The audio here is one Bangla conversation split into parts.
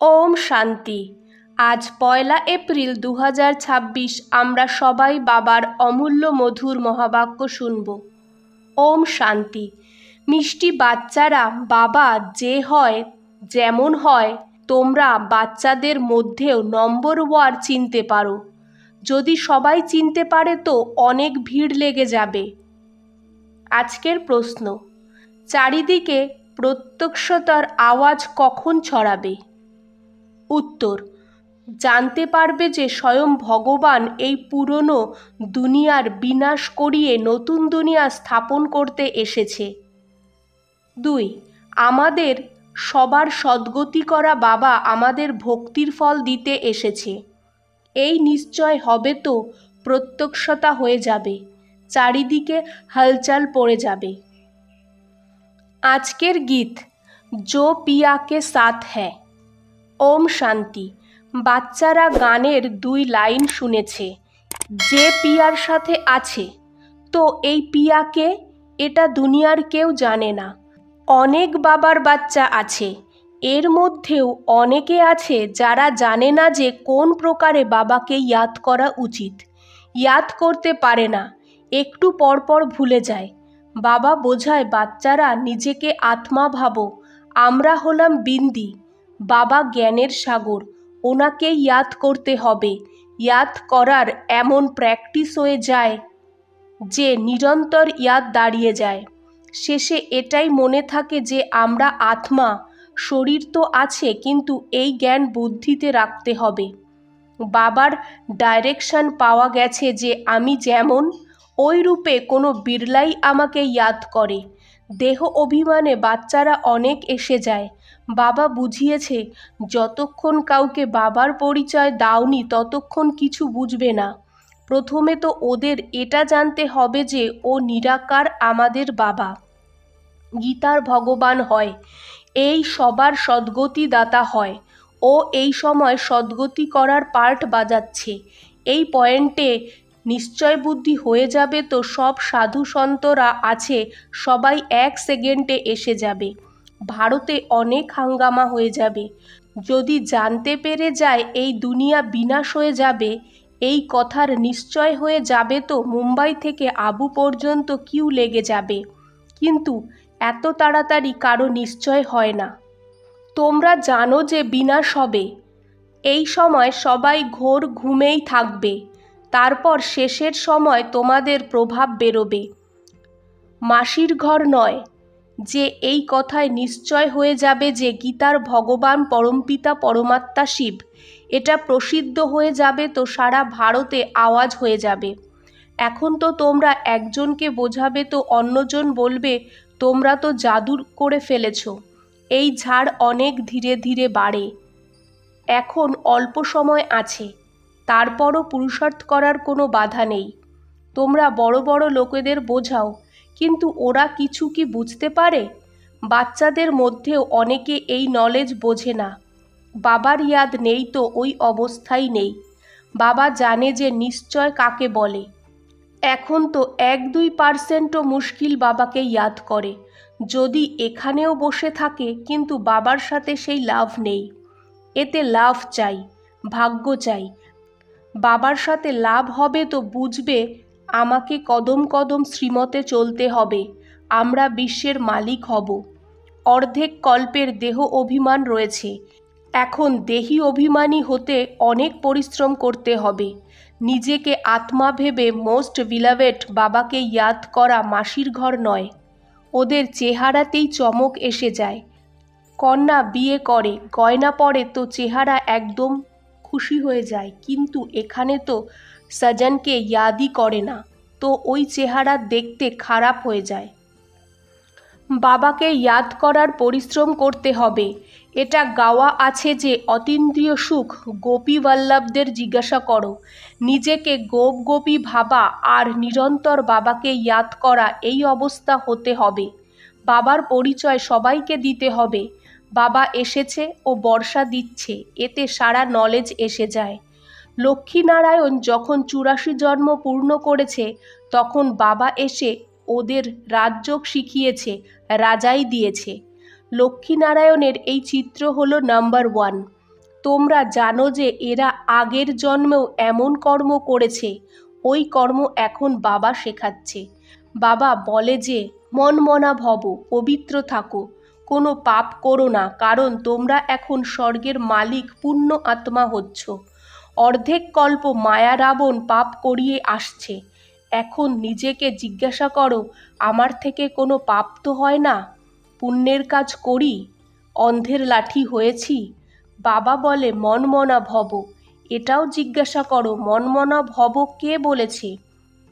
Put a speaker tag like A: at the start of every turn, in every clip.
A: ওম শান্তি। আজ 1 এপ্রিল 2026। আমরা সবাই বাবার অমূল্য মধুর মহাবাক্য শুনব। ওম শান্তি। মিষ্টি বাচ্চারা, বাবা যে হয় যেমন হয়, তোমরা বাচ্চাদের মধ্যেও নম্বর 1 চিনতে পারো। যদি সবাই চিনতে পারে তো অনেক ভিড় লেগে যাবে। আজকের প্রশ্ন: চারিদিকে প্রত্যক্ষতার আওয়াজ কখন ছড়াবে? উত্তর: জানতে পারবে যে স্বয়ং ভগবান এই পুরনো দুনিয়ার বিনাশ করিয়ে নতুন দুনিয়া স্থাপন করতে এসেছে। 2. আমাদের সবার সদ্গতি করা বাবা আমাদের ভক্তির ফল দিতে এসেছে। এই নিশ্চয় হবে তো প্রত্যক্ষতা হয়ে যাবে, চারিদিকে হলচল পড়ে যাবে। আজকের গীত জো পিয়া কে সাথ হ্যায়। ওম শান্তি। বাচ্চারা গানের 2 লাইন শুনেছে, যে পিয়ার সাথে আছে। তো এই পিয়াকে এটা দুনিয়ার কেউ জানে না। অনেক বাবার বাচ্চা আছে, এর মধ্যেও অনেকে আছে যারা জানে না যে কোন প্রকারে বাবাকে ইয়াদ করা উচিত। ইয়াদ করতে পারে না, একটু পরপর ভুলে যায়। বাবা বোঝায় বাচ্চারা নিজেকে আত্মা ভাবো, আমরা হলাম বিন্দি। বাবা জ্ঞানের সাগর, ওনাকে ইয়াদ করতে হবে। ইয়াদ করার এমন প্র্যাকটিস হয়ে যায় যে নিরন্তর ইয়াদ দাঁড়িয়ে যায়। শেষে এটাই মনে থাকে যে আমরা আত্মা, শরীর তো আছে কিন্তু এই জ্ঞান বুদ্ধিতে রাখতে হবে। বাবার ডাইরেকশন পাওয়া গেছে যে আমি যেমন, ওই রূপে কোনো বিড়লাই আমাকে ইয়াদ করে। দেহ অভিমানে বাচ্চারা অনেক এসে যায়। বাবা বুঝিয়েছে যতক্ষণ কাউকে বাবার পরিচয় দাওনি ততক্ষণ কিছু বুঝবে না। প্রথমে তো ওদের এটা জানতে হবে যে ও নিরাকার, আমাদের বাবা গীতার ভগবান হয়, এই সবার সদ্গতি দাতা হয়। ও এই সময় সদ্গতি করার পার্ট বাজাচ্ছে। এই পয়েন্টে নিশ্চয় বুদ্ধি হয়ে যাবে তো সব সাধু সন্তরা আছে, সবাই 1 সেকেন্ডে এসে যাবে। ভারতে অনেক হাঙ্গামা হয়ে যাবে। যদি জানতে পেরে যায় এই দুনিয়া বিনাশ হয়ে যাবে, এই কথার নিশ্চয় হয়ে যাবে তো মুম্বাই থেকে আবু পর্যন্ত কিউ লেগে যাবে। কিন্তু এত তাড়াতাড়ি কারো নিশ্চয় হয় না। তোমরা জানো যে বিনাশ হবে। এই সময় সবাই ঘোর ঘুমেই থাকবে। তারপর শেষের সময় তোমাদের প্রভাব বেরোবে। মাসির ঘর নয়, যে এই কথায় নিশ্চয় হয়ে যাবে যে গীতার ভগবান পরমপিতা পরমাত্মা শিব। এটা প্রসিদ্ধ হয়ে যাবে তো সারা ভারতে আওয়াজ হয়ে যাবে। এখন তো তোমরা একজনকে বোঝাবে তো অন্যজন বলবে তোমরা তো জাদু করে ফেলেছ। এই ঝাড় অনেক ধীরে ধীরে বাড়ে। এখন অল্প সময় আছে, তারপরও পুরুষার্থ করার কোনো বাধা নেই। তোমরা বড় বড় লোকেদের বোঝাও, কিন্তু ওরা কিছু কি বুঝতে পারে? বাচ্চাদের মধ্যেও অনেকে এই নলেজ বোঝে না। বাবার ইয়াদ নেই তো ওই অবস্থাই নেই। বাবা জানে যে নিশ্চয় কাকে বলে। এখন তো 1-2% মুশকিল বাবাকে ইয়াদ করে। যদি এখানেও বসে থাকে কিন্তু বাবার সাথে সেই লাভ নেই। এতে লাভ চাই, ভাগ্য চাই। বাবার সাথে লাভ হবে তো বুঝবে আমাকে কদম কদম শ্রীমতে চলতে হবে। আমরা বিশ্বের মালিক হব। অর্ধেক কল্পের দেহ অভিমান রয়েছে। এখন দেহি অভিমানী হতে অনেক পরিশ্রম করতে হবে। নিজেকে আত্মা ভেবে মোস্ট বিলাভেড বাবাকে ইয়াদ করা মাসির ঘর নয়। ওদের চেহারাতেই চমক এসে যায়। কন্যা বিয়ে করে, গয়না পরে তো চেহারা একদম খুশি হয়ে যায়, কিন্তু এখানে তো সজনকে ইয়াদই করে না, তো ওই চেহারা দেখতে খারাপ হয়ে যায়। বাবাকে ইয়াদ করার পরিশ্রম করতে হবে। এটা গাওয়া আছে যে অতীন্দ্রিয় সুখ গোপী বল্লভদের জিজ্ঞাসা করো। নিজেকে গোপ গোপী ভাবা আর নিরন্তর বাবাকে ইয়াদ করা, এই অবস্থা হতে হবে। বাবার পরিচয় সবাইকে দিতে হবে। বাবা এসেছে ও বর্ষা দিচ্ছে, এতে সারা নলেজ এসে যায়। লক্ষ্মীনারায়ণ যখন 84 জন্ম পূর্ণ করেছে তখন বাবা এসে ওদের রাজযোগ শিখিয়েছে, রাজাই দিয়েছে। লক্ষ্মীনারায়ণের এই চিত্র হলো নাম্বার 1। তোমরা জানো যে এরা আগের জন্মেও এমন কর্ম করেছে, ওই কর্ম এখন বাবা শেখাচ্ছে। বাবা বলে যে মনমনা ভব, পবিত্র থাকো, কোনো পাপ করো না, কারণ তোমরা এখন স্বর্গের মালিক পূর্ণ আত্মা হচ্ছ। অর্ধেক কল্প মায়া রাবণ পাপ করিয়ে আসছে। এখন নিজেকে জিজ্ঞাসা করো, আমার থেকে কোনো পাপ তো হয় না? পুণ্যের কাজ করি, অন্ধের লাঠি হয়েছি? বাবা বলে মনমনা ভব। এটাও জিজ্ঞাসা করো, মনমনা ভব কে বলেছে?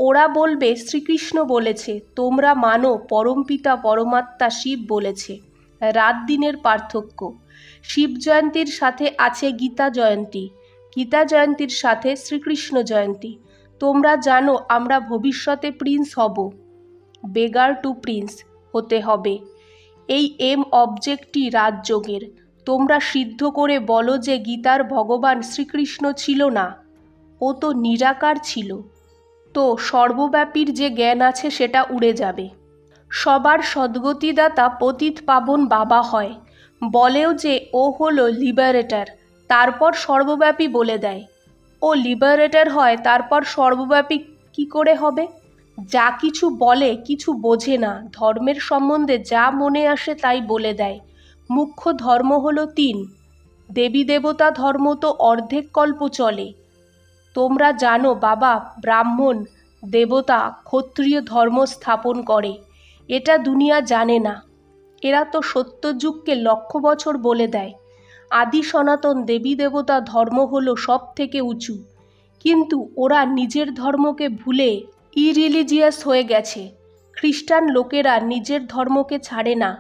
A: ওরা বলবে শ্রীকৃষ্ণ বলেছে। তোমরা মানো পরমপিতা পরমাত্মা শিব বলেছে। রাত দিনের পার্থক্য। শিব জয়ন্তীর সাথে আছে গীতা জয়ন্তী, গীতা জয়ন্তীর সাথে শ্রীকৃষ্ণ জয়ন্তী। তোমরা জানো আমরা ভবিষ্যতে প্রিন্স হব, বেগার টু প্রিন্স হতে হবে। এই এম অবজেক্টটি রাজযোগের। তোমরা সিদ্ধ করে বলো যে গীতার ভগবান শ্রীকৃষ্ণ ছিল না, ও তো নিরাকার ছিল। তো সর্বব্যাপীর যে জ্ঞান আছে সেটা উড়ে যাবে। সবার সদ্গতিদাতা পতিত পাবন বাবা হয়, বলেও যে ও হলো লিবারেটর, তারপর সর্বব্যাপী বলে দেয়। ও লিবারেটর হয়, তারপর সর্বব্যাপী কি করে হবে? যা কিছু বলে কিছু বোঝে না, ধর্মের সম্বন্ধে যা মনে আসে তাই বলে দেয়। মুখ্য ধর্ম হলো 3। দেবী দেবতা ধর্ম তো অর্ধেক কল্প চলে। তোমরা জানো বাবা ব্রাহ্মণ, দেবতা, ক্ষত্রিয় ধর্ম স্থাপন করে, এটা দুনিয়া জানে না। এরা তো সত্যযুগকে লক্ষ বছর বলে দেয়। আদি সনাতন দেবী দেবতা ধর্ম হলো সব থেকে উঁচু, কিন্তু ওরা নিজের ধর্মকে ভুলে ইরিলিজিয়াস হয়ে গেছে। খ্রিস্টান লোকেরা নিজের ধর্মকে ছাড়ে না,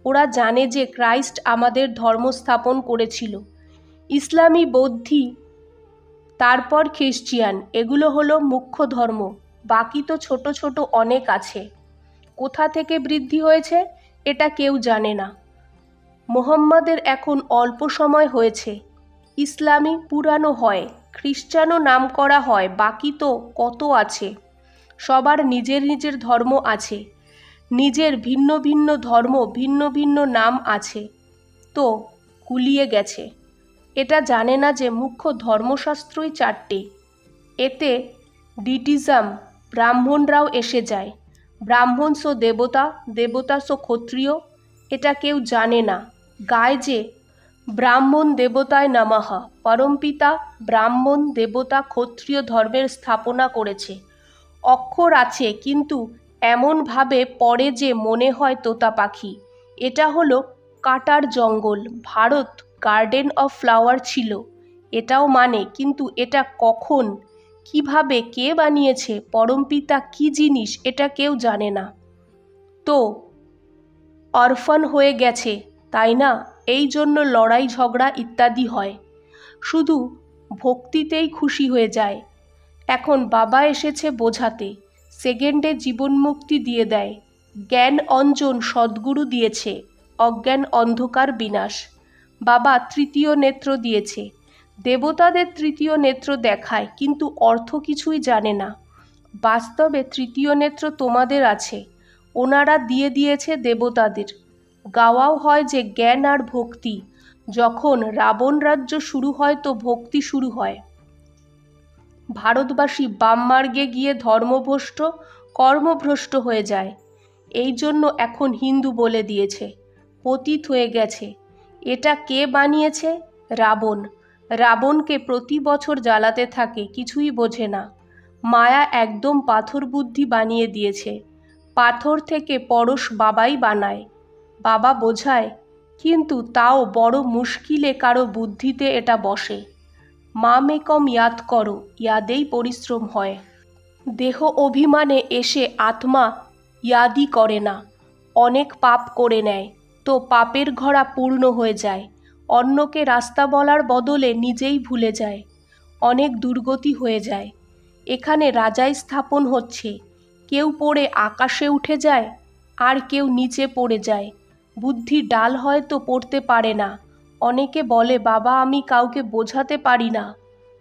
A: ওরা জানে যে ক্রাইস্ট আমাদের ধর্ম স্থাপন করেছিল। ইসলামী, বৌদ্ধি, তারপর খ্রিস্টিয়ান, এগুলো হলো মুখ্য ধর্ম, বাকি তো ছোট ছোট অনেক আছে। কোথা থেকে বৃদ্ধি হয়েছে এটা কেউ জানে না। মোহাম্মদের এখন অল্প সময় হয়েছে। ইসলামী পুরানো হয়, খ্রিস্টানও নাম করা হয়, বাকি তো কত আছে। সবার নিজের নিজের ধর্ম আছে, নিজের ভিন্ন ভিন্ন ধর্ম, ভিন্ন ভিন্ন নাম আছে, তো গুলিয়ে গেছে। এটা জানে না যে মুখ্য ধর্মশাস্ত্রই 4টে। এতে ডিটিজম, ব্রাহ্মণরাও এসে যায়। ব্রাহ্মণ সো দেবতা, দেবতা সো ক্ষত্রিয়, এটা কেউ জানে না। গায় যে ব্রাহ্মণ দেবতায় নমঃ, পরমপিতা ব্রাহ্মণ দেবতা ক্ষত্রিয় ধর্মের স্থাপনা করেছে। অক্ষর আছে, কিন্তু এমনভাবে পড়ে যে মনে হয় তোতা পাখি। এটা হলো কাটার জঙ্গল। ভারত গার্ডেন অফ ফ্লাওয়ার ছিল, এটাও মানে, কিন্তু এটা কখন, কিভাবে, কে বানিয়েছে, পরমপিতা কি জিনিস, এটা কেউ জানে না। তো অরফান হয়ে গেছে, তাই না? এই জন্য লড়াই ঝগড়া ইত্যাদি হয়, শুধু ভক্তিতেই খুশি হয়ে যায়। এখন বাবা এসেছে বোঝাতে, সেকেন্ডে জীবনমুক্তি দিয়ে দেয়। জ্ঞান অঞ্জন সদ্গুরু দিয়েছে, অজ্ঞান অন্ধকার বিনাশ। বাবা তৃতীয় নেত্র দিয়েছে, দেবতাদের তৃতীয় নেত্র দেখায়, কিন্তু অর্থ কিছুই জানে না। বাস্তবে তৃতীয় নেত্র তোমাদের আছে, ওনারা দিয়ে দিয়েছে দেবতাদের। গাওয়াও হয় যে জ্ঞান আর ভক্তি। যখন রাবণ রাজ্য শুরু হয় তো ভক্তি শুরু হয়। ভারতবাসী বাম মার্গে গিয়ে ধর্মভ্রষ্ট, কর্মভ্রষ্ট হয়ে যায়। এই জন্য এখন হিন্দু বলে দিয়েছে, পতিত হয়ে গেছে। এটা কে বানিয়েছে? রাবণ। রাবণকে প্রতি বছর জ্বালাতে থাকে, কিছুই বোঝে না। মায়া একদম পাথর বুদ্ধি বানিয়ে দিয়েছে। পাথর থেকে পরশ বাবাই বানায়, বাবা বোঝায়, কিন্তু তাও বড় মুশকিলে কারো বুদ্ধিতে এটা বসে। মা মে কম ইয়াদ করো, ইয়াদেই পরিশ্রম হয়। দেহ অভিমানে এসে আত্মা ইয়াদই করে না, অনেক পাপ করে নেয়, তো পাপের ঘড়া পূর্ণ হয়ে যায়। অন্যকে রাস্তা বলার বদলে নিজেই ভুলে যায়, অনেক দুর্গতি হয়ে যায়। এখানে রাজাই স্থাপন হচ্ছে, কেউ পড়ে আকাশে উঠে যায়, আর কেউ নিচে পড়ে যায়। বুদ্ধি ডাল হয়তো পড়তে পারে না। অনেকে বলে বাবা আমি কাউকে বোঝাতে পারি না।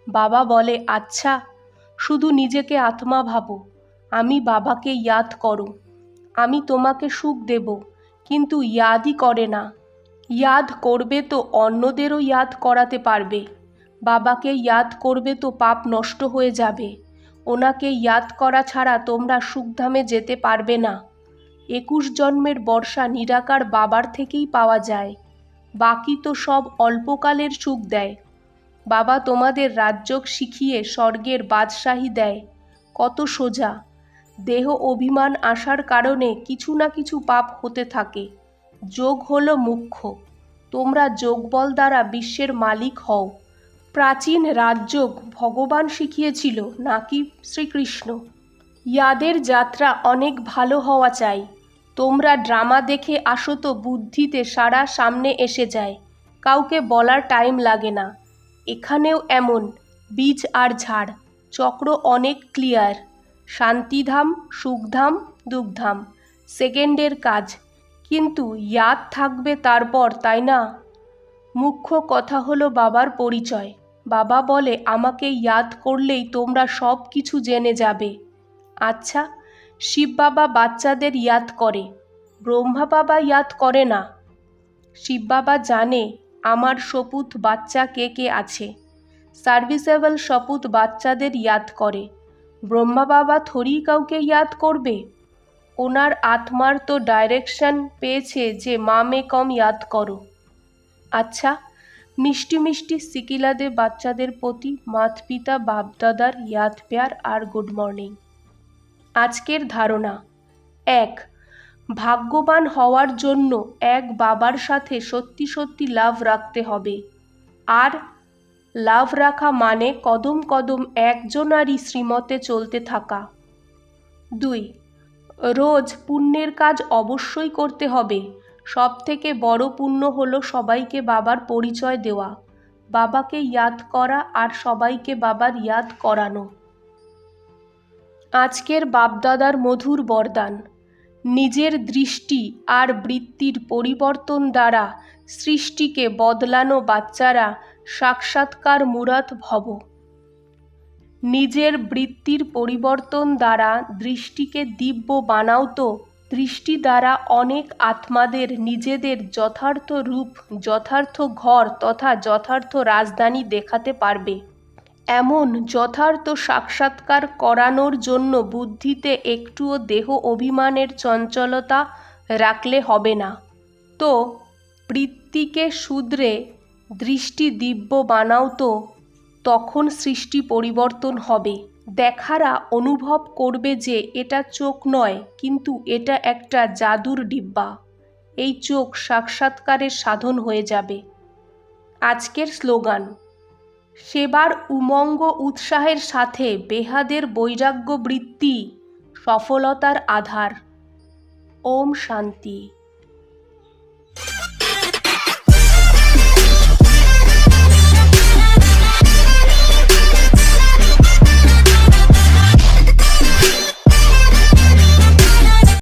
A: বাবা বলে আচ্ছা, শুধু নিজেকে আত্মা ভাবো, আমি বাবাকে ইয়াদ করো, আমি তোমাকে সুখ দেব, কিন্তু ইয়াদই করে না। ইয়াদ করবে তো অন্যদেরও ইয়াদ করাতে পারবে। বাবাকে ইয়াদ করবে তো পাপ নষ্ট হয়ে যাবে। ওনাকে ইয়াদ করা ছাড়া তোমরা সুখধামে যেতে পারবে না। 21 জন্মের বর্ষা নিরাকার বাবার থেকেই পাওয়া যায়। বাকি তো সব অল্পকালের সুখ দেয়। বাবা তোমাদের রাজযোগ শিখিয়ে স্বর্গের বাদশাহী দেয়। কত সোজা। দেহ অভিমান আসার কারণে কিছু না কিছু পাপ হতে থাকে। যোগ হলো মুখ্য। তোমরা যোগবল দ্বারা বিশ্বের মালিক হও। প্রাচীন রাজযোগ ভগবান শিখিয়েছিল নাকি শ্রীকৃষ্ণ? ইয়াদের যাত্রা অনেক ভালো হওয়া চাই। তোমরা ড্রামা দেখে আসো তো বুদ্ধিতে সারা সামনে এসে যায়। কাউকে বলার টাইম লাগে না। এখানেও এমন বীজ আর ঝাড়, চক্র অনেক ক্লিয়ার। শান্তিধাম, সুখধাম, দুঃখধাম, সেকেন্ডের কাজ। কিন্তু ইয়াদ থাকবে তারপর, তাই না? মুখ্য কথা হলো বাবার পরিচয়। বাবা বলে আমাকে ইয়াদ করলেই তোমরা সব কিছু জেনে যাবে। আচ্ছা, শিব বাবা বাচ্চাদের ইয়াদ করে, ব্রহ্মা বাবা ইয়াদ করে না। শিব বাবা জানে আমার সপুত বাচ্চা কে কে আছে। সার্ভিসেবল সপুত বাচ্চাদের ইয়াদ করে। ব্রহ্মা বাবা থরি কাউকে ইয়াদ করবে? ওনার আত্মার তো ডাইরেকশন পেয়েছে যে মা মে কম ইয়াদ করো। আচ্ছা, মিষ্টি মিষ্টি সিকিলাদে বাচ্চাদের প্রতি মাত পিতা বাপদাদার ইয়াদ প্যার আর গুড মর্নিং। আজকের ধারণা: 1. ভাগ্যবান হওয়ার জন্য এক বাবার সাথে সত্যি সত্যি লাভ রাখতে হবে। আর লাভ রাখা মানে কদম কদম একজনারই শ্রীমতে চলতে থাকা। 2. রোজ পুণ্যের কাজ অবশ্যই করতে হবে। সব থেকে বড় পুণ্য হলো সবাইকে বাবার পরিচয় দেওয়া, বাবাকে ইয়াদ করা আর সবাইকে বাবার ইয়াদ করানো। আজকের বাপদাদার মধুর বরদান: নিজের দৃষ্টি আর বৃত্তির পরিবর্তন দ্বারা সৃষ্টিকে বদলানো বাচ্চারা সাক্ষাৎকার মুরাদ ভব। নিজের বৃত্তির পরিবর্তন দ্বারা দৃষ্টিকে দিব্য বানাও তো দৃষ্টি দ্বারা অনেক আত্মাদের নিজেদের যথার্থ রূপ, যথার্থ ঘর তথা যথার্থ রাজধানী দেখাতে পারবে। এমন যথার্থ সাক্ষাৎকার করানোর জন্য বুদ্ধিতে একটুও দেহ অভিমানের চঞ্চলতা রাখলে হবে না। তো বৃত্তিকে শুধরে দৃষ্টি দিব্য বানাও তো, তখন সৃষ্টি পরিবর্তন হবে। দেখারা অনুভব করবে যে এটা চোখ নয়, কিন্তু এটা একটা জাদুর ডিব্বা। এই চোখ সাক্ষাৎকারের সাধন হয়ে যাবে। আজকের স্লোগান: সেবার উমঙ্গ উৎসাহের সাথে বেহাদের বৈরাগ্য বৃত্তি সফলতার আধার। ওম শান্তি।